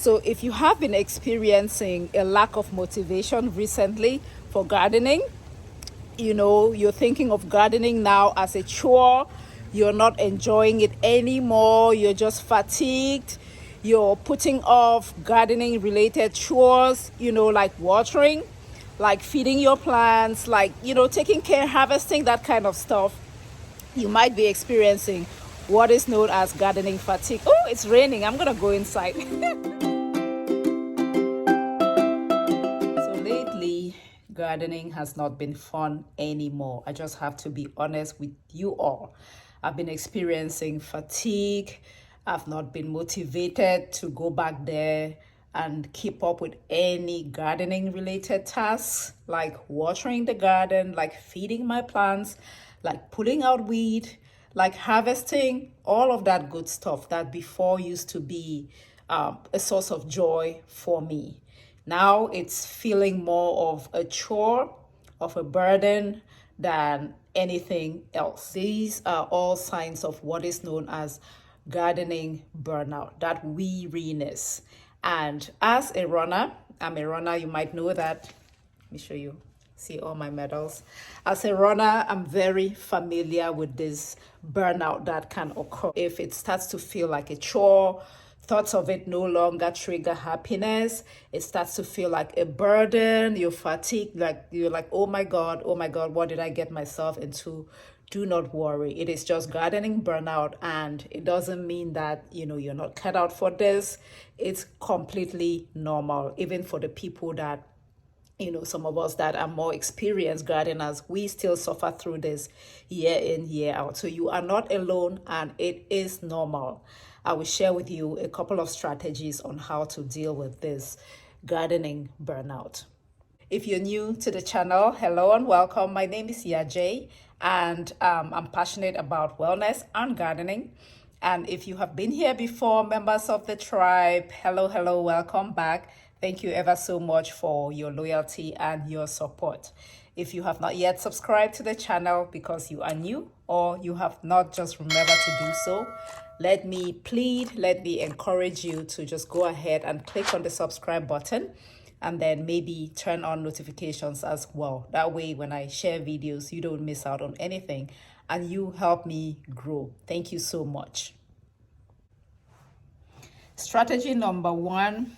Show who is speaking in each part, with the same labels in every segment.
Speaker 1: So if you have been experiencing a lack of motivation recently for gardening, you're thinking of gardening now as a chore, you're not enjoying it anymore, you're just fatigued, you're putting off gardening related chores, like watering, like feeding your plants, like, taking care, harvesting, that kind of stuff, you might be experiencing what is known as gardening fatigue. Oh, it's raining. I'm going to go inside. So lately, gardening has not been fun anymore. I just have to be honest with you all. I've been experiencing fatigue. I've not been motivated to go back there and keep up with any gardening related tasks, like watering the garden, like feeding my plants, like pulling out weed, like harvesting, all of that good stuff that before used to be a source of joy for me. Now it's feeling more of a chore, of a burden than anything else. These are all signs of what is known as gardening burnout, that weariness. And as a runner, I'm a runner, you might know that. Let me show you. See all my medals. As a runner, I'm very familiar with this burnout that can occur. If it starts to feel like a chore, thoughts of it no longer trigger happiness, it starts to feel like a burden, you're fatigued, like you're like, oh my God, what did I get myself into? Do not worry. It is just gardening burnout, and it doesn't mean that, you're not cut out for this. It's completely normal, even for the people that some of us that are more experienced gardeners, we still suffer through this year in, year out. So you are not alone, and it is normal. I will share with you a couple of strategies on how to deal with this gardening burnout. If you're new to the channel, hello and welcome. My name is YAJE, and I'm passionate about wellness and gardening. And if you have been here before, members of the tribe, hello, welcome back. Thank you ever so much for your loyalty and your support. If you have not yet subscribed to the channel because you are new or you have not just remembered to do so, let me encourage you to just go ahead and click on the subscribe button, and then maybe turn on notifications as well. That way, when I share videos, you don't miss out on anything, and you help me grow. Thank you so much. Strategy number 1,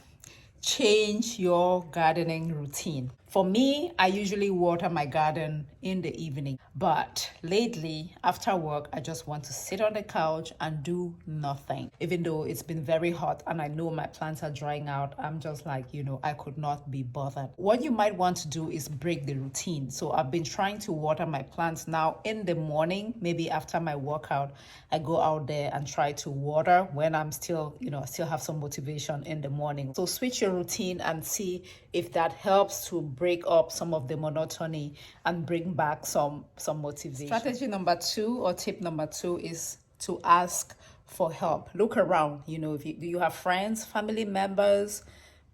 Speaker 1: change your gardening routine. For me, I usually water my garden in the evening, but lately after work, I just want to sit on the couch and do nothing. Even though it's been very hot and I know my plants are drying out, I'm just like, I could not be bothered. What you might want to do is break the routine. So I've been trying to water my plants now in the morning, maybe after my workout, I go out there and try to water when I'm still, I still have some motivation in the morning. So switch your routine and see if that helps to break up some of the monotony and bring back some motivation. Strategy number 2, or tip number 2, is to ask for help. Look around. Do you have friends, family members,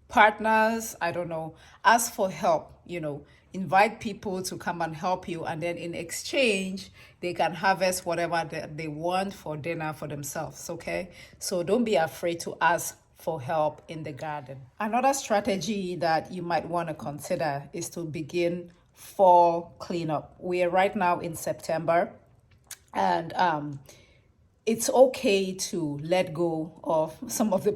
Speaker 1: partners? I don't know. Ask for help. Invite people to come and help you, and then in exchange they can harvest whatever they want for dinner for themselves. Okay, so don't be afraid to ask for help in the garden. Another strategy that you might want to consider is to begin fall cleanup. We are right now in September, and it's okay to let go of some of the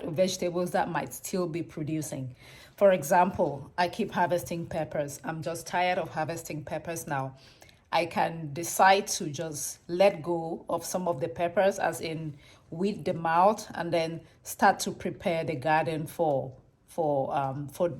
Speaker 1: vegetables that might still be producing. For example, I keep harvesting peppers. I'm just tired of harvesting peppers now. I can decide to just let go of some of the peppers, as in weed them out, and then start to prepare the garden for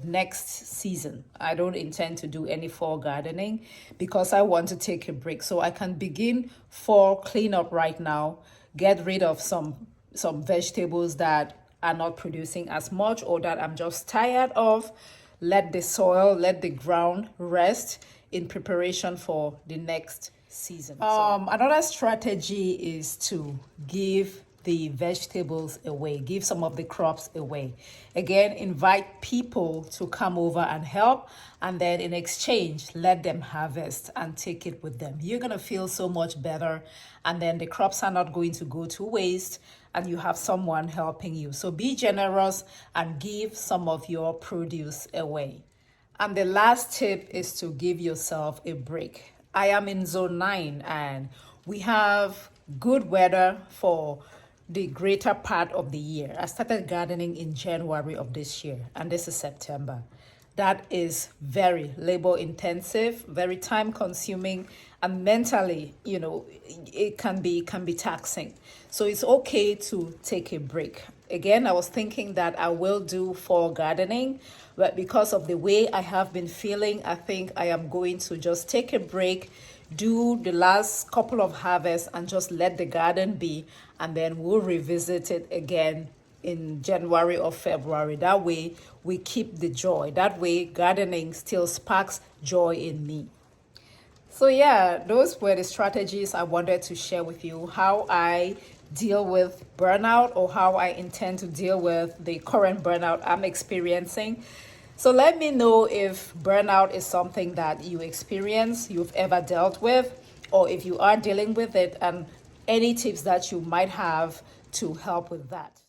Speaker 1: next season. I don't intend to do any fall gardening because I want to take a break. So I can begin fall cleanup right now, get rid of some vegetables that are not producing as much or that I'm just tired of. Let the ground rest in preparation for the next season. Another strategy is to give the vegetables away, give some of the crops away. Again, invite people to come over and help, and then in exchange, let them harvest and take it with them. You're going to feel so much better, and then the crops are not going to go to waste, and you have someone helping you. So be generous and give some of your produce away. And the last tip is to give yourself a break. I am in zone 9 and we have good weather for the greater part of the year. I started gardening in January of this year, and this is September. That is very labor intensive, very time consuming, and mentally, it can be taxing. So it's okay to take a break. Again, I was thinking that I will do fall gardening, but because of the way I have been feeling, I think I am going to just take a break, do the last couple of harvests, and just let the garden be, and then we'll revisit it again in January or February. That way we keep the joy. That way gardening still sparks joy in me. So yeah, those were the strategies I wanted to share with you, how I deal with burnout, or how I intend to deal with the current burnout I'm experiencing. So let me know if burnout is something that you experience, you've ever dealt with, or if you are dealing with it, and any tips that you might have to help with that.